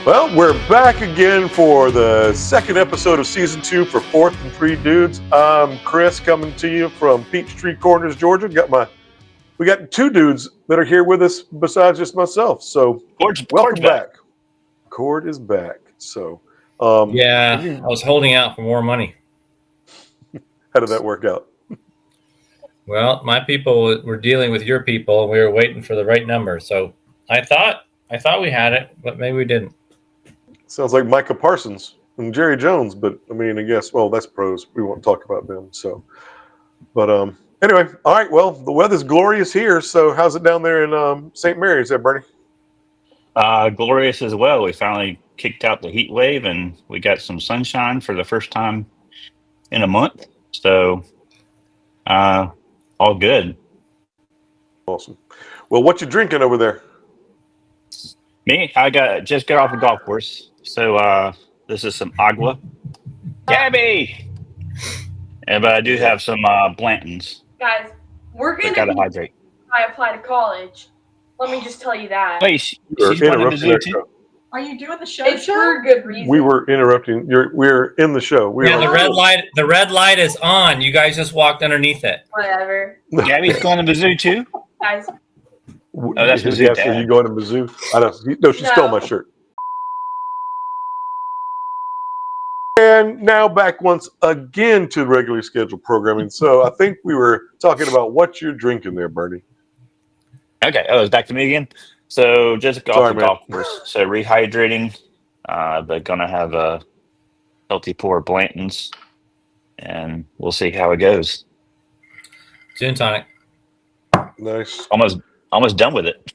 Well, we're back again for the second episode of season 2 for Fourth and Three Dudes. I'm Chris, coming to you from Peachtree Corners, Georgia. We got two dudes that are here with us besides just myself. So welcome back. Cord is back. So I was holding out for more money. How did that work out? Well, my people were dealing with your people, and we were waiting for the right number. So I thought we had it, but maybe we didn't. Sounds like Micah Parsons and Jerry Jones, but I mean, I guess, well, that's pros. We won't talk about them. So, but anyway, all right. Well, the weather's glorious here. So, how's it down there in St. Mary's, there, Bernie? Glorious as well. We finally kicked out the heat wave, and we got some sunshine for the first time in a month. So, all good. Awesome. Well, what you drinking over there? Me, I just got off the golf course. So this is some agua. Gabby! But I do have some Blantons. Guys, we're going to hydrate. I apply to college. Let me just tell you that. Wait, she's going to Mizzou too? Are you doing the show? It's for a good reason. We were interrupting. We're in the show. The red light is on. You guys just walked underneath it. Whatever. Gabby's going to Mizzou too? Guys. Oh, that's Mizzou. Yes, are you going to Mizzou? I don't. No, she stole my shirt. And now back once again to regularly scheduled programming. So I think we were talking about what you're drinking there, Bernie. Okay. Oh, it's back to me again. So just got off the golf course. So rehydrating, but gonna have a healthy pour of Blantons, and we'll see how it goes. Gin tonic. Nice. Almost done with it.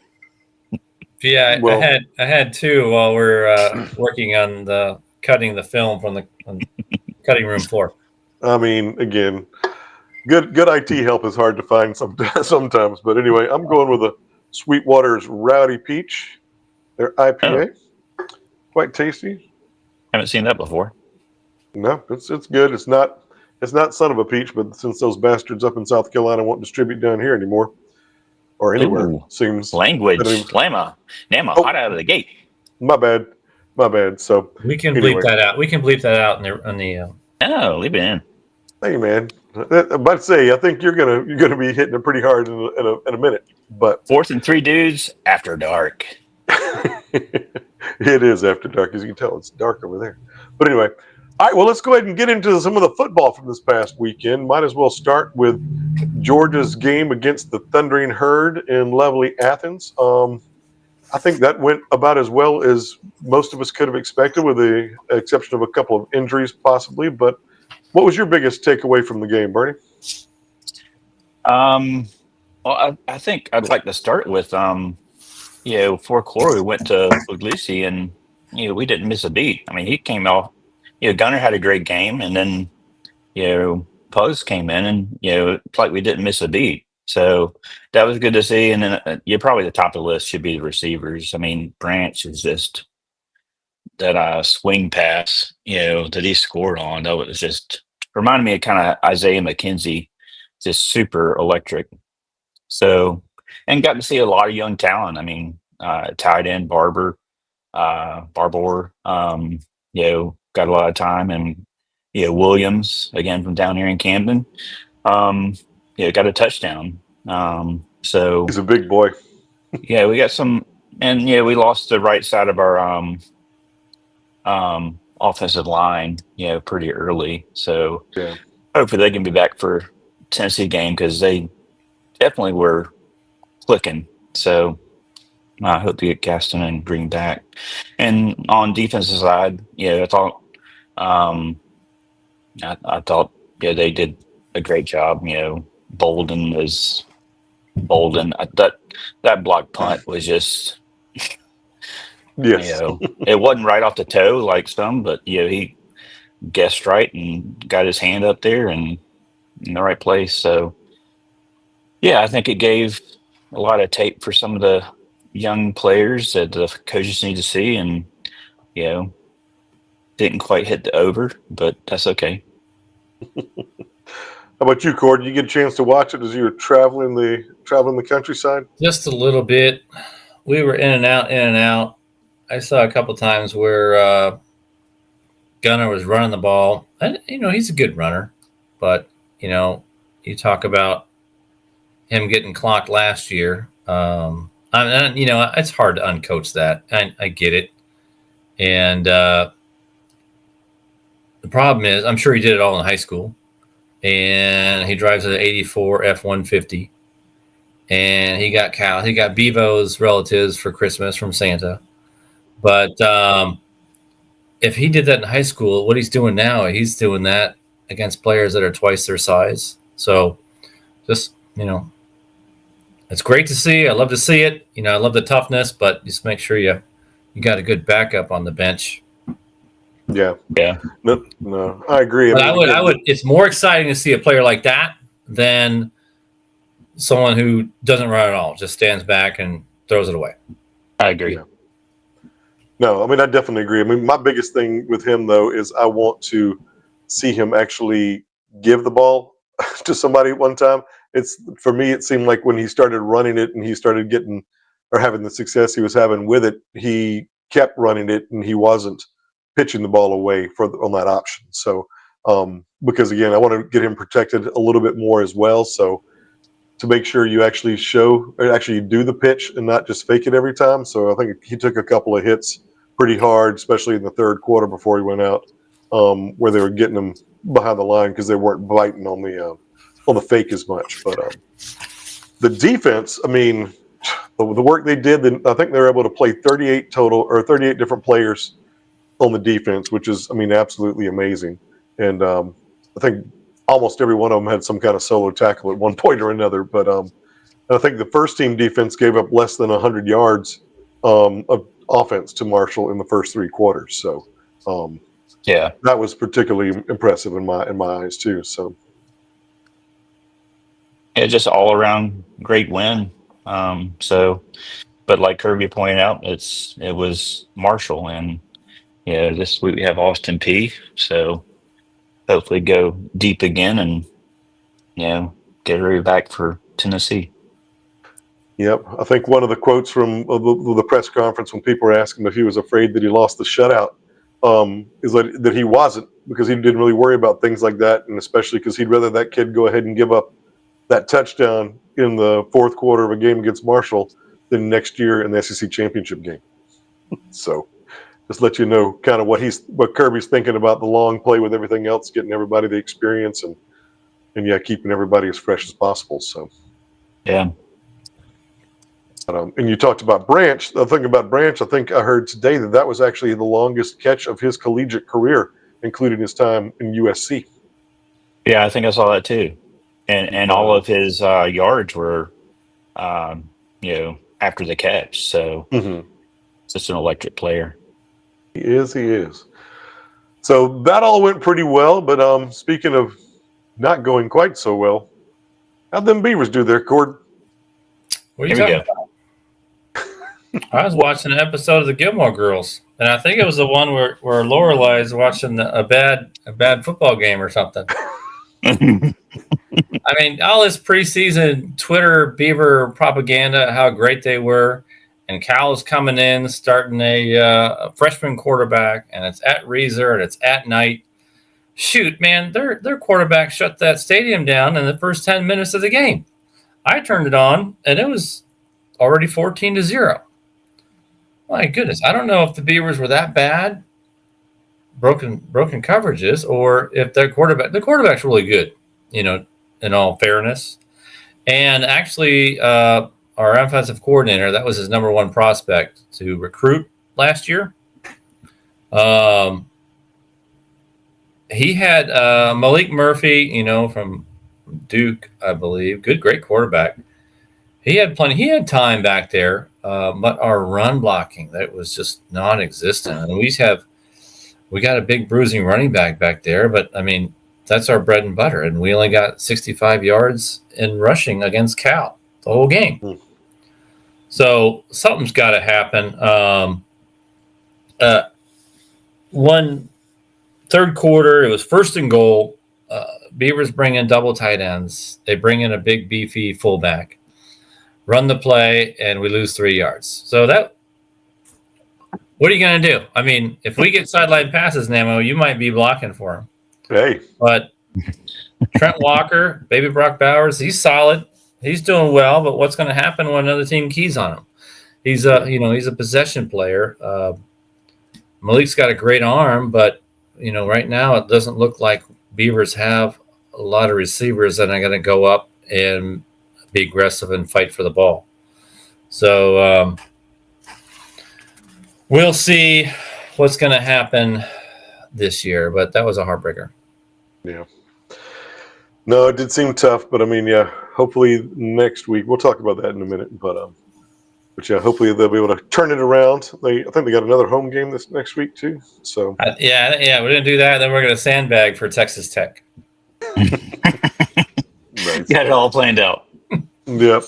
Yeah, well, I had two while we're working on cutting the film from the cutting room floor. I mean, again, good IT help is hard to find sometimes. But anyway, I'm going with a Sweetwater's Rowdy Peach. Their IPA, quite tasty. Haven't seen that before. No, it's good. It's not son of a peach, but since those bastards up in South Carolina won't distribute down here anymore or anywhere, seems language. Lama, hot out of the gate. My bad. So we can bleep that out. We can bleep that out on the. Oh, leave it in. Hey, man. I'm about to say, I think you're gonna be hitting it pretty hard in a minute. But Fourth and Three Dudes after dark. It is after dark, as you can tell. It's dark over there. But anyway, all right. Well, let's go ahead and get into some of the football from this past weekend. Might as well start with Georgia's game against the Thundering Herd in lovely Athens. I think that went about as well as most of us could have expected, with the exception of a couple of injuries, possibly. But what was your biggest takeaway from the game, Bernie? Well, I think I'd like to start with, for Corey, we went to Puglisi, and we didn't miss a beat. I mean, he came off. Gunner had a great game, and then Pugs came in, and it's like we didn't miss a beat. So that was good to see. And then probably the top of the list should be the receivers. I mean, Branch is just that swing pass, that he scored on. That was just reminded me of kind of Isaiah McKenzie, just super electric. So, and got to see a lot of young talent. I mean, tight end Barber, got a lot of time, and Williams again from down here in Camden. Got a touchdown. So he's a big boy. We got some, and we lost the right side of our offensive line, pretty early. So hopefully they can be back for Tennessee game, because they definitely were clicking. So I hope to get Gaston and bring back. And on defensive side, I thought they did a great job. Bolden. That block punt was just yes. It wasn't right off the toe like some, but he guessed right and got his hand up there and in the right place. So I think it gave a lot of tape for some of the young players that the coaches need to see, and didn't quite hit the over, but that's okay. How about you, Cord? Did you get a chance to watch it as you were traveling the countryside? Just a little bit. We were in and out. I saw a couple times where Gunner was running the ball, and he's a good runner, but you talk about him getting clocked last year. It's hard to uncoach that. I get it, and the problem is, I'm sure he did it all in high school, and he drives an '84 F-150, and he got Bevo's relatives for Christmas from Santa, but if he did that in high school, what he's doing now, he's doing that against players that are twice their size. So just, it's great to see. I love to see it. I love the toughness, but just make sure you got a good backup on the bench. Yeah. Yeah. No, I agree. But I would. It's more exciting to see a player like that than someone who doesn't run at all, just stands back and throws it away. I agree. Yeah. No, I mean, I definitely agree. I mean, my biggest thing with him, though, is I want to see him actually give the ball to somebody at one time. For me, it seemed like when he started running it and he started getting or having the success he was having with it, he kept running it and he wasn't pitching the ball away on that option. So, because again, I want to get him protected a little bit more as well. So, to make sure you actually do the pitch and not just fake it every time. So I think he took a couple of hits pretty hard, especially in the third quarter before he went out, where they were getting him behind the line because they weren't biting on the fake as much. But the defense, I mean, the work they did, I think they were able to play 38 different players on the defense, which is, I mean, absolutely amazing. And I think almost every one of them had some kind of solo tackle at one point or another. But I think the first team defense gave up less than 100 yards of offense to Marshall in the first three quarters. So that was particularly impressive in my eyes too. So yeah, just all around great win. But like Kirby pointed out, it was Marshall, and this week we have Austin P. So hopefully go deep again and get ready back for Tennessee. Yep. I think one of the quotes from the press conference when people were asking him if he was afraid that he lost the shutout is that he wasn't, because he didn't really worry about things like that, and especially because he'd rather that kid go ahead and give up that touchdown in the fourth quarter of a game against Marshall than next year in the SEC championship game. So just let you know kind of what Kirby's thinking about the long play with everything else, getting everybody the experience and keeping everybody as fresh as possible. So yeah. And you talked about Branch. The thing about Branch, I think I heard today that was actually the longest catch of his collegiate career, including his time in USC. Yeah, I think I saw that too. And all of his yards were, after the catch. So it's just an electric player. He is. So that all went pretty well. But speaking of not going quite so well, how'd them Beavers do there, Cord? What are you talking about? I was watching an episode of the Gilmore Girls, and I think it was the one where Lorelai is watching a bad football game or something. I mean, all this preseason Twitter Beaver propaganda, how great they were, and Cal's coming in, starting a freshman quarterback, and it's at Reeser, and it's at night. Shoot, man, their quarterback shut that stadium down in the first 10 minutes of the game. I turned it on, and it was already 14-0. My goodness, I don't know if the Beavers were that bad, broken coverages, or if the quarterback's really good, in all fairness. And actually, our offensive coordinator, that was his number one prospect to recruit last year. He had Malik Murphy, from Duke, I believe. Great quarterback. He had time back there, but our run blocking, that was just non-existent. And we got a big bruising running back there, but I mean, that's our bread and butter. And we only got 65 yards in rushing against Cal the whole game. So something's got to happen. One third quarter, it was first and goal. Beavers bring in double tight ends. They bring in a big beefy fullback. Run the play, and we lose 3 yards. So that What are you going to do? I mean, if we get sideline passes, Namo, you might be blocking for him. Hey, But Trent Walker, baby Brock Bowers, he's solid. He's doing well. But what's going to happen when another team keys on him? He's a possession player. Malik's got a great arm, but right now it doesn't look like Beavers have a lot of receivers that are going to go up and be aggressive and fight for the ball. So we'll see what's going to happen this year, but that was a heartbreaker. Yeah. No, it did seem tough, but I mean, yeah, hopefully next week, we'll talk about that in a minute, but yeah, hopefully they'll be able to turn it around. I think they got another home game this next week too. So yeah, we're going to do that. Then we're going to sandbag for Texas Tech. nice. Got it all planned out. Yep.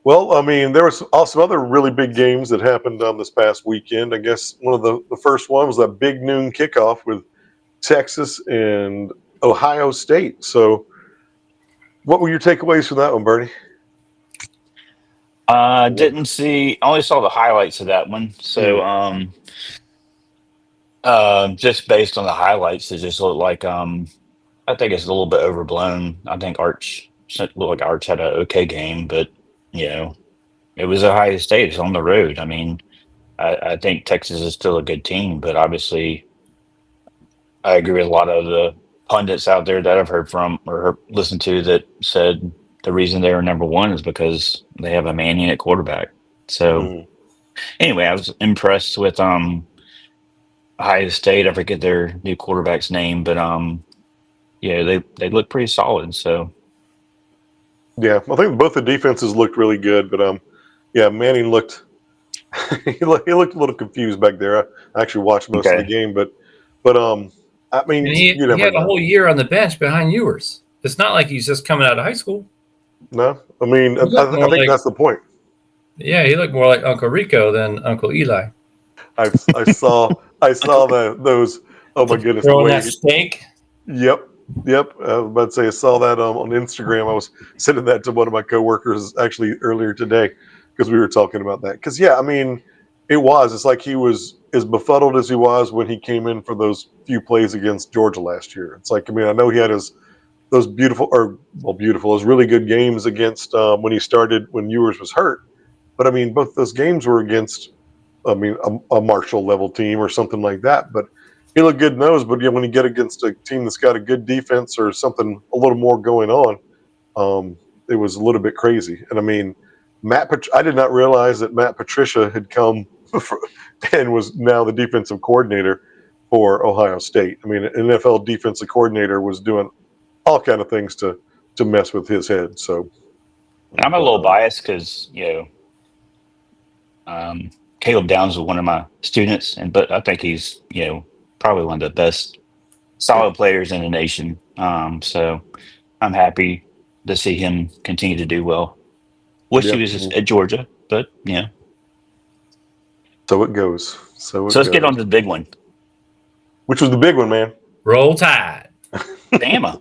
Well, I mean, there was also other really big games that happened this past weekend. I guess one of the first one was that big noon kickoff with Texas and Ohio State. So what were your takeaways from that one, Bernie? Didn't see. Only saw the highlights of that one. So, just based on the highlights, it just looked like I think it's a little bit overblown. I think Arch looked like Arch had an okay game, but it was Ohio State. It's on the road. I mean, I think Texas is still a good team, but obviously, I agree with a lot of the pundits out there that I've heard from or listened to that said the reason they were number one is because they have a man at quarterback. So anyway, I was impressed with Ohio State. I forget their new quarterback's name, but they look pretty solid. So yeah, I think both the defenses looked really good, but yeah, Manning looked he looked a little confused back there. I actually watched most of the game, but I mean, and he had a whole year on the bench behind Ewers. It's not like he's just coming out of high school. No, I mean, I think that's the point. Yeah, he looked more like Uncle Rico than Uncle Eli. I saw those. Oh my goodness! Throwing that steak. Yep. I was about to say I saw that on Instagram. I was sending that to one of my coworkers actually earlier today because we were talking about that. Because yeah, I mean, it's like he was as befuddled as he was when he came in for those few plays against Georgia last year. It's like, I mean, I know he had those really good games against when he started when Ewers was hurt. But I mean, both those games were against, I mean, a Marshall level team or something like that. But he looked good nose. But yeah, when you get against a team that's got a good defense or something a little more going on, it was a little bit crazy. And I mean, I did not realize that Matt Patricia had come and was now the defensive coordinator for Ohio State. I mean, an NFL defensive coordinator was doing all kind of things to mess with his head. So I'm a little biased because Caleb Downs was one of my students, but I think he's probably one of the best solid players in the nation. So I'm happy to see him continue to do well. Wish he was just at Georgia, but So it goes. So let's get on to the big one. Which was the big one, man? Roll Tide. Bama.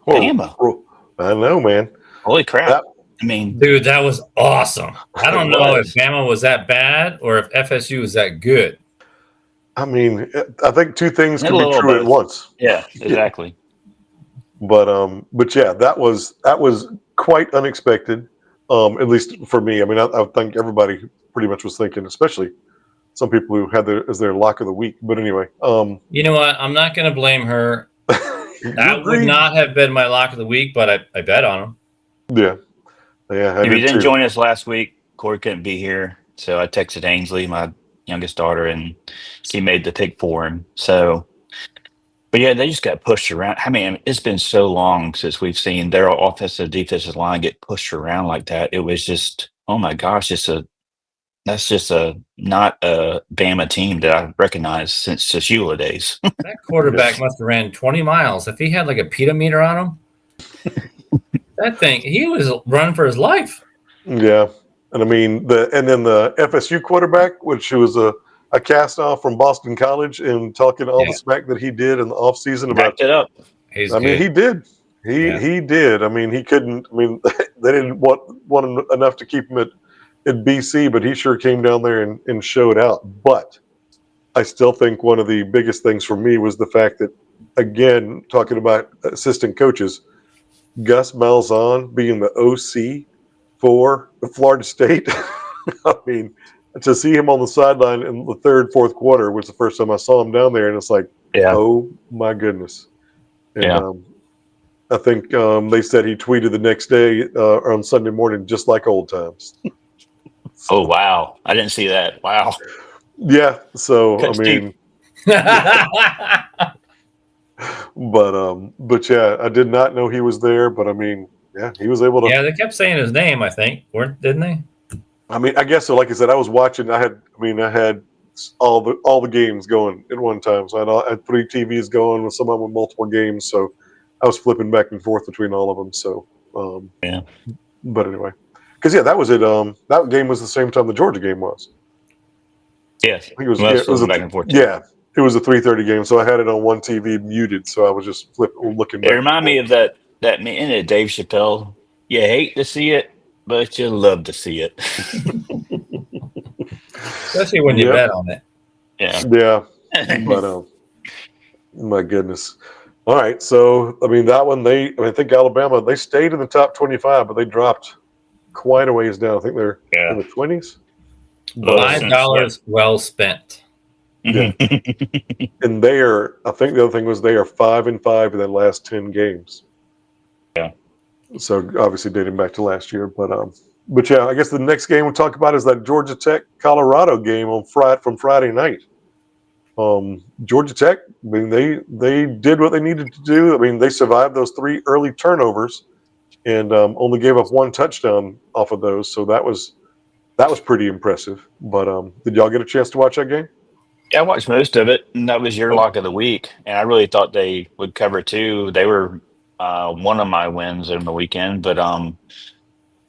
Bama. I know, man. Holy crap. I mean, dude, that was awesome. I don't know if Bama was that bad or if FSU was that good. I mean, I think two things can be true at once. Yeah, exactly. But yeah, that was quite unexpected. At least for me. I mean, I think everybody pretty much was thinking, especially some people who had as their lock of the week. But anyway, you know what? I'm not going to blame her. That would not have been my lock of the week, but I bet on him. Yeah. If you didn't join us last week, Corey couldn't be here, so I texted Ainsley, my youngest daughter, and she made the pick for him. So, but yeah, they just got pushed around. I mean, it's been so long since we've seen their offensive defensive line get pushed around like that. It was just, oh my gosh, that's just not a Bama team that I recognize since the Shula days. That quarterback must have ran 20 miles. If he had like a pedometer on him, that thing, he was running for his life. Yeah. And I mean, then the FSU quarterback, which was a cast off from Boston College, and talking all the smack that he did in the offseason about it up. He did. He did. I mean, he couldn't. I mean, they didn't want him enough to keep him at BC, but he sure came down there and showed out. But I still think one of the biggest things for me was the fact that, again, talking about assistant coaches, Gus Malzahn being the OC for Florida State. I mean, to see him on the sideline in the third, fourth quarter was the first time I saw him down there, and it's like, Yeah. oh my goodness. And Yeah. I think they said he tweeted the next day on Sunday morning, just like old times. Oh, wow. I didn't see that. Wow. Yeah. So Cut I mean, deep. but yeah, I did not know he was there. But I mean, yeah, he was able to. Yeah, they kept saying his name, I think, didn't they? I mean, I guess so. Like I said, I was watching. I had all the games going at one time. So I had 3 TVs going with some of them with multiple games. So I was flipping back and forth between all of them. So Yeah. But anyway, because yeah, that was it. That game was the same time the Georgia game was. Yes. I think it was. Well, Yeah, it was back and forth. yeah, it was a 3:30 game. So I had it on one TV muted. So I was just looking It back and reminded me forth. of that minute Dave Chappelle. You hate to see it, but you love to see it. Especially when you Yep. bet on it. Yeah. Yeah, but my goodness. All right, so I mean that one. I think Alabama, they stayed in the top 25, but they dropped quite a ways down. I think they're in the 20s. But $5 well spent. yeah, and they are. I think the other thing was they are 5-5 in their last 10 games. Yeah. So obviously dating back to last year, but yeah, I guess the next game we'll talk about is that Georgia Tech Colorado game on Friday night. Georgia Tech, I mean, they did what they needed to do. I mean, they survived those 3 early turnovers and only gave up 1 touchdown off of those. So that was pretty impressive. But did y'all get a chance to watch that game? Yeah, I watched most of it, and that was your lock of the week. And I really thought they would cover 2. They were one of my wins in the weekend, but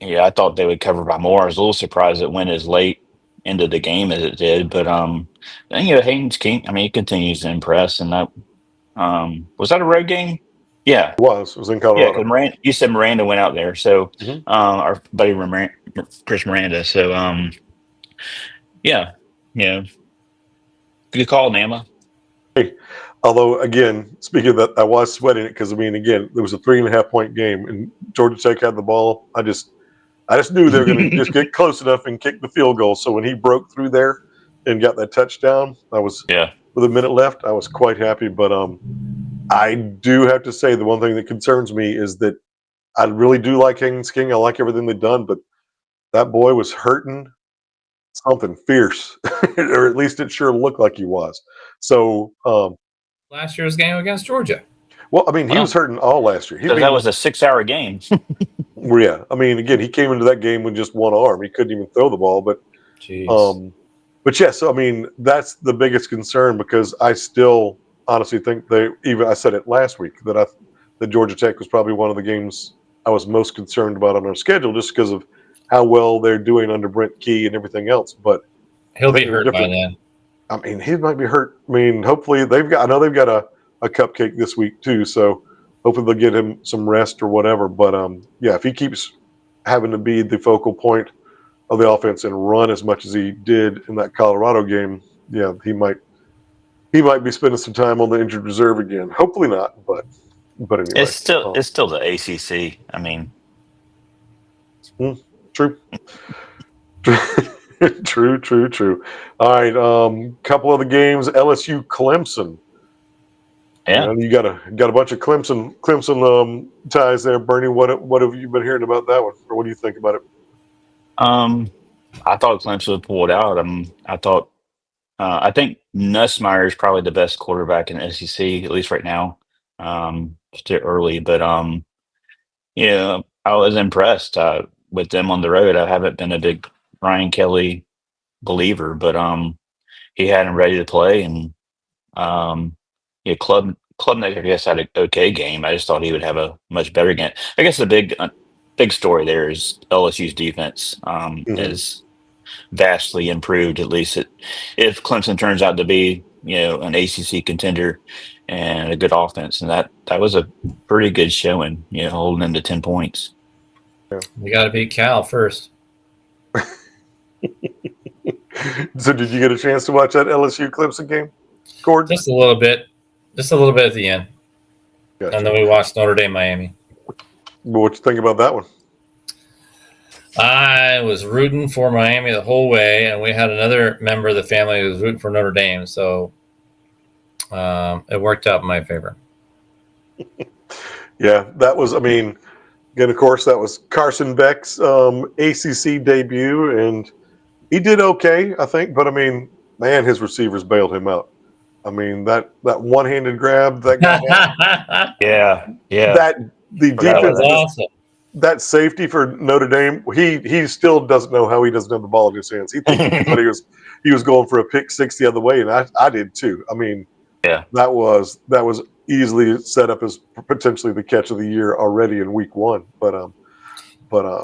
yeah, I thought they would cover by more. I was a little surprised it went as late into the game as it did, but Haynes King. I mean, he continues to impress, and that was that a road game? Yeah, It was in yeah. Colorado. Because you said Miranda went out there, so Mhm. our buddy Chris Miranda. So yeah, yeah. Good call, Nama. Although, again, speaking of that, I was sweating it because, I mean, again, there was a 3.5 point game and Georgia Tech had the ball. I just knew they were going to just get close enough and kick the field goal. So when he broke through there and got that touchdown, Yeah. with a minute left, I was quite happy. But I do have to say the one thing that concerns me is that I really do like Haynes King. I like everything they've done, but that boy was hurting something fierce, or at least it sure looked like he was. So, Last year's game against Georgia. well, I mean, he Well, was hurting all last year. Because that was a 6-hour game. Yeah. I mean, again, he came into that game with just one arm. He couldn't even throw the ball. But, Jeez. but yes, I mean, that's the biggest concern because I still honestly think I said it last week that Georgia Tech was probably one of the games I was most concerned about on our schedule just because of how well they're doing under Brent Key and everything else. But He'll be hurt by then. I mean, he might be hurt. I mean, hopefully I know they've got a cupcake this week too. So hopefully they'll get him some rest or whatever. But yeah, if he keeps having to be the focal point of the offense and run as much as he did in that Colorado game, yeah, he might be spending some time on the injured reserve again. Hopefully not, but anyway. It's still the ACC. I mean, true. True. All right, couple of the games. LSU Clemson. yeah. You got a bunch of Clemson ties there, Bernie. What have you been hearing about that one, or what do you think about it? I thought Clemson would pull it out. I think Nussmeier is probably the best quarterback in the SEC, at least right now. Still early, but yeah, I was impressed with them on the road. I haven't been a big Ryan Kelly believer, but he had him ready to play, and yeah, Klubnik, I guess, had an okay game. I just thought he would have a much better game. I guess the big story there is LSU's defense is vastly improved. At least if Clemson turns out to be an ACC contender and a good offense, and that was a pretty good showing. Holding them to 10 points. You got to beat Cal first. So did you get a chance to watch that LSU Clemson game, Gordon? Just a little bit at the end, Gotcha. and then we watched Notre Dame, Miami. What you think about that one? I was rooting for Miami the whole way, and we had another member of the family who was rooting for Notre Dame, so it worked out in my favor. Yeah, that was. I mean, again, of course, that was Carson Beck's ACC debut, and he did okay, I think. But I mean, man, his receivers bailed him out. I mean, that one-handed grab that guy had, Yeah. that the Forgot That about was defense, awesome. that safety for Notre Dame, he still doesn't know how he doesn't have the ball in his hands. He thought he was going for a pick six the other way, and I did too. I mean, Yeah. that was easily set up as potentially the catch of the year already in week one. But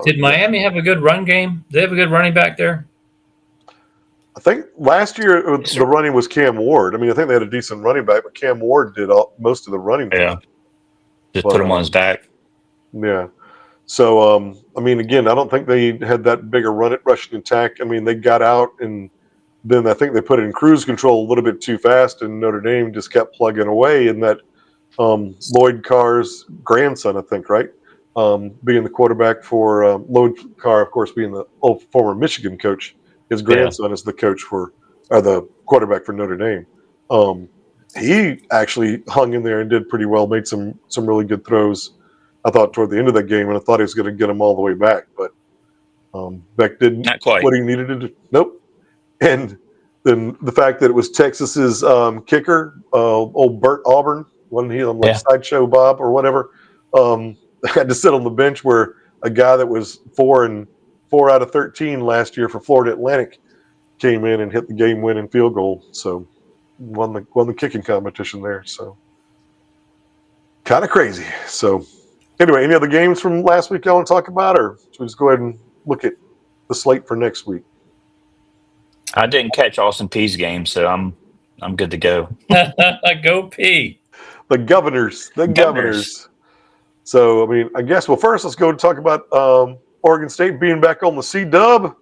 Did Miami have a good run game? Did they have a good running back there? I think last year the running was Cam Ward. I mean, I think they had a decent running back, but Cam Ward did most of the running. Yeah. Just But, put him on his back. Yeah. So, I mean, again, I don't think they had that big a rushing attack. I mean, they got out, and then I think they put it in cruise control a little bit too fast, and Notre Dame just kept plugging away. And that Lloyd Carr's grandson, I think, right, being the quarterback for Lloyd Carr, of course, being the old former Michigan coach. His grandson is the coach or the quarterback for Notre Dame. He actually hung in there and did pretty well, made some really good throws, I thought, toward the end of that game, and I thought he was going to get them all the way back. But Beck didn't Not quite. what he needed to do. Nope. And then the fact that it was Texas's kicker, old Bert Auburn, wasn't he on like Sideshow Bob or whatever, had to sit on the bench where a guy that was 4 out of 13 last year for Florida Atlantic came in and hit the game-winning field goal. So won the kicking competition there. So kind of crazy. So anyway, any other games from last week y'all want to talk about, or should we just go ahead and look at the slate for next week? I didn't catch Austin Peay's game, so I'm good to go. Go P. The Governors. So, I mean, I guess, well, first let's go and talk about Oregon State being back on the C-Dub.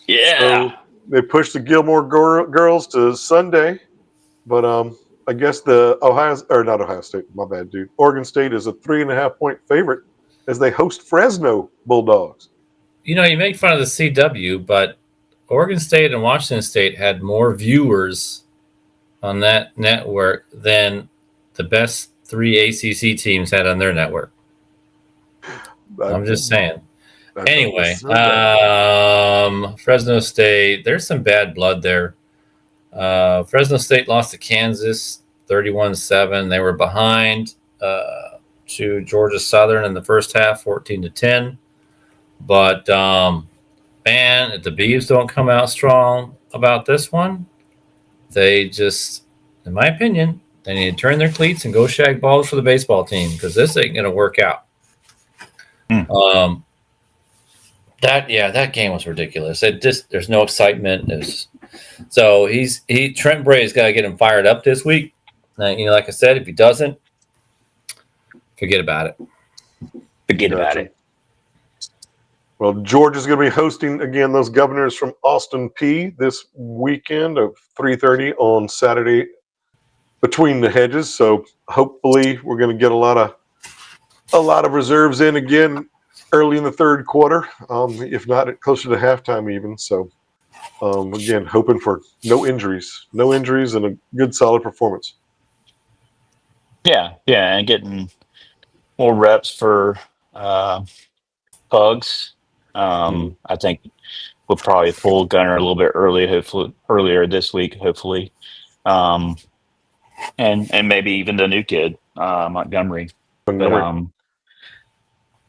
Yeah. So they pushed the Gilmore girls to Sunday, but I guess Oregon State is a 3.5-point favorite as they host Fresno Bulldogs. You know, you make fun of the CW, but Oregon State and Washington State had more viewers on that network than the best 3 ACC teams had on their network. I'm just saying. Anyway, Fresno State, there's some bad blood there. Fresno State lost to Kansas 31-7. They were behind to Georgia Southern in the first half, 14-10. But, man, if the Beavs don't come out strong about this one, they just, in my opinion, they need to turn their cleats and go shag balls for the baseball team because this ain't going to work out. That game was ridiculous. There's no excitement. Trent Bray's got to get him fired up this week. Like I said, if he doesn't, forget about it. Forget about it. Well, Georgia's going to be hosting again those Governors from Austin Peay this weekend at 3:30 on Saturday between the hedges. So hopefully we're going to get a lot of reserves in again early in the third quarter, if not closer to halftime even. So again, hoping for no injuries and a good solid performance. Yeah, and getting more reps for Pugs. I think we'll probably pull Gunner a little bit earlier this week, hopefully, and maybe even the new kid Montgomery.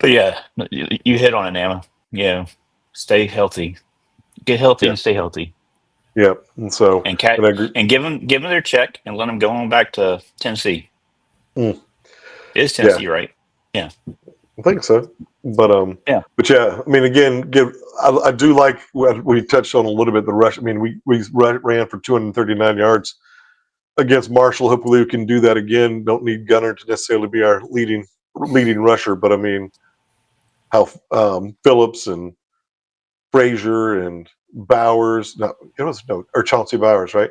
But yeah, you hit on it, Emma. Yeah, stay healthy, get healthy, and stay healthy. Yeah, and so and give them their check and let them go on back to Tennessee. It is Tennessee, right? Yeah, I think so. But but yeah, I mean, again, I do like what we touched on a little bit, the rush. I mean, we ran for 239 yards against Marshall. Hopefully, we can do that again. Don't need Gunner to necessarily be our leading rusher, but I mean, how Phillips and Frazier and Bowers. No, it was or Chauncey Bowers, right?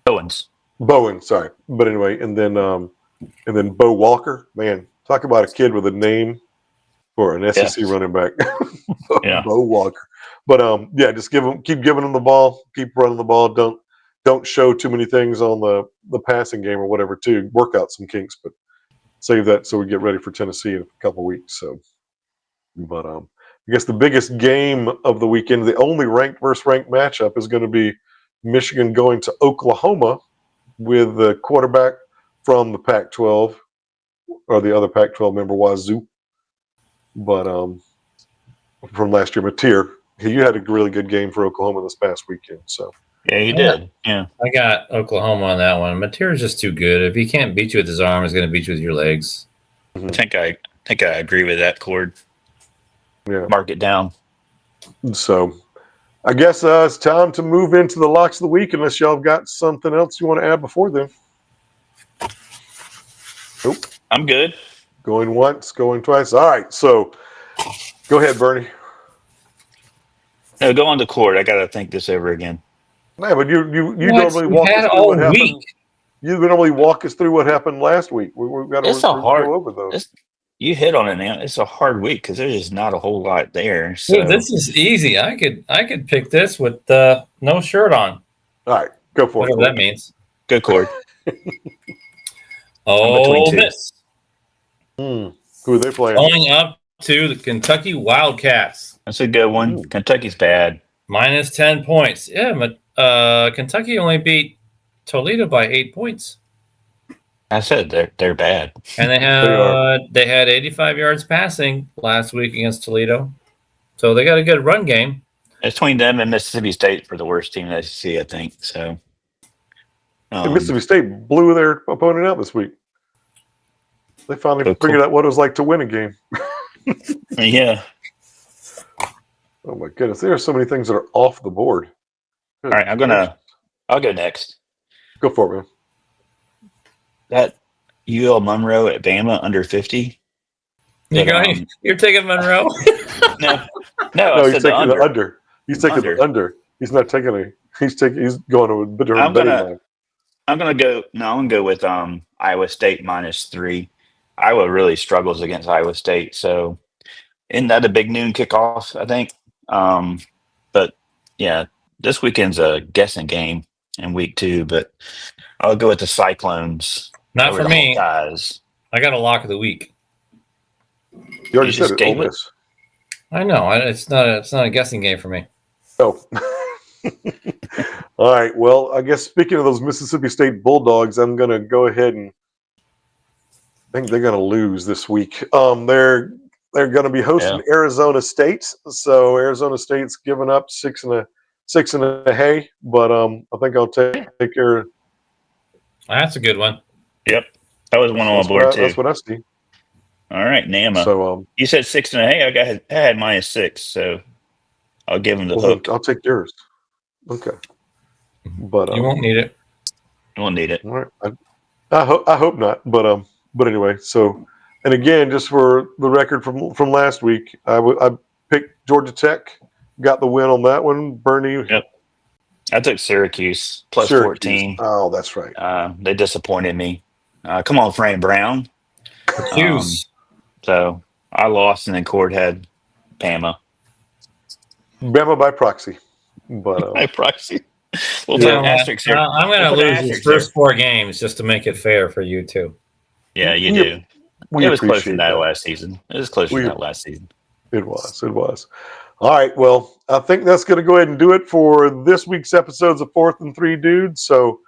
Owens. Bowen, sorry. But anyway, and then Bo Walker. Man, talk about a kid with a name for an SEC running back. Yeah. Bo Walker. But yeah, just keep giving them the ball, keep running the ball. Don't show too many things on the passing game or whatever to work out some kinks, but save that so we get ready for Tennessee in a couple weeks. So, but I guess the biggest game of the weekend, the only ranked versus ranked matchup, is going to be Michigan going to Oklahoma with the quarterback from the Pac-12 or the other Pac-12 member, Wazoo. But from last year, Mateer, you had a really good game for Oklahoma this past weekend. So Yeah, he did. Yeah. I got Oklahoma on that one. Mateer is just too good. If he can't beat you with his arm, he's going to beat you with your legs. I think I agree with that, Cord. yeah, Mark it down. so I guess it's time to move into the locks of the week. Unless y'all have got something else you want to add before then. Nope. I'm good. Going once, going twice. All right, so go ahead, Bernie. No, go on to Cord. I got to think this over again. Man, but you What? normally We walk had us through all what happened. week. You normally walk us through what happened last week. We've got to It's a hard. go over those. You hit on it now. It's a hard week because there's just not a whole lot there. So Dude, this is easy. I could pick this with no shirt on. All right, go for Whatever it. that means. go, Cord. Oh, two. Miss. Who are they playing? Going up to the Kentucky Wildcats. That's a good one. Ooh. Kentucky's bad. Minus 10 points. Yeah, but Kentucky only beat Toledo by 8 points. I said they're bad. And they had 85 yards passing last week against Toledo. So they got a good run game. It's between them and Mississippi State for the worst team in the SEC, I think. So Mississippi State blew their opponent out this week. They finally figured out what it was like to win a game. yeah. Oh my goodness, there are so many things that are off the board. All right, I'll go next. Go for it, man. That UL Monroe at Bama under 50. You're taking Monroe? No, No, I he's said taking the the under. He's taking the under. He's not taking a. He's going to a bit of a betting line. I'm gonna go with Iowa State -3. Iowa really struggles against Iowa State, so isn't that a big noon kickoff, I think? But yeah, this weekend's a guessing game in week 2, but I'll go with the Cyclones. Not for me. Guys, I got a lock of the week. You already said it. Ole Miss. I know. It's not a guessing game for me. Oh. All right. Well, I guess speaking of those Mississippi State Bulldogs, I'm going to go ahead and I think they're going to lose this week. They're going to be hosting Arizona State, so Arizona State's giving up six and a hay. But I think I'll take care. That's a good one. Yep, that was one on board too. That's what I see. All right, Nama. So you said 6 and a hay. I had -6, so I'll give him the hook. I'll take yours. Okay, but you won't need it. You won't need it. All right. I hope not. But anyway. So, and again, just for the record from last week, I picked Georgia Tech, got the win on that one. Bernie. Yep. I took Syracuse plus 14. Oh, that's right. They disappointed me. Come on, Frank Brown. So I lost, and then Cord had Bama. Bama by proxy. But by proxy. We'll put an asterisk here. I'm going to lose these first 4 games just to make it fair for you two. Yeah, you do. It was closer than that last season. It was closer than that last season. It was. All right. Well, I think that's going to go ahead and do it for this week's episodes of 4th and 3 Dudes. So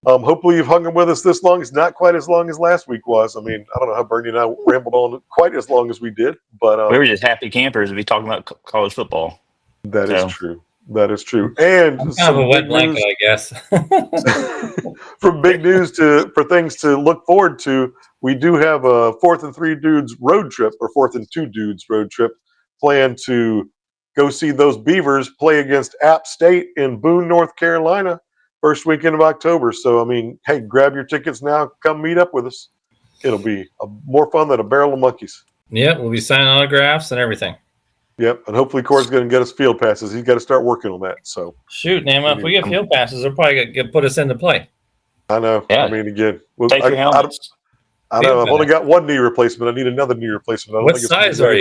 hopefully you've hung with us this long. It's not quite as long as last week was. I mean, I don't know how Bernie and I rambled on quite as long as we did. But we were just happy campers to be talking about college football. That is true. That is true. And kind of a wet blanket, I guess. From big news for things to look forward to, we do have a 4th and 3 Dudes road trip, or 4th and 2 Dudes road trip planned to go see those Beavers play against App State in Boone, North Carolina, first weekend of October. So, I mean, hey, grab your tickets now. Come meet up with us. It'll be more fun than a barrel of monkeys. Yeah, we'll be signing autographs and everything. Yep, and hopefully Corey's going to get us field passes. He's got to start working on that. So shoot, Nama, if we get field passes, they're probably going to put us into play. I know. Yeah. I mean, again, Take your helmets. I know. I've only got one knee replacement. I need another knee replacement. I don't What think size it's are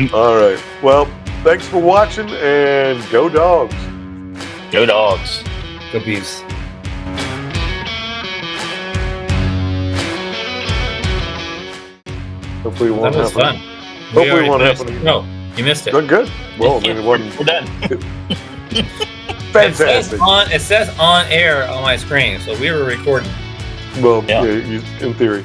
you? All right. Well, thanks for watching, and go Dogs. Go Dogs. Go Beavs. Hopefully it won't That was happen. fun. Hopefully it won't happen again. No, you missed it. Good, good. Well, I mean, it wasn't We're done. fantastic. It says on air on my screen, so we were recording. Well, Yeah. yeah, in theory.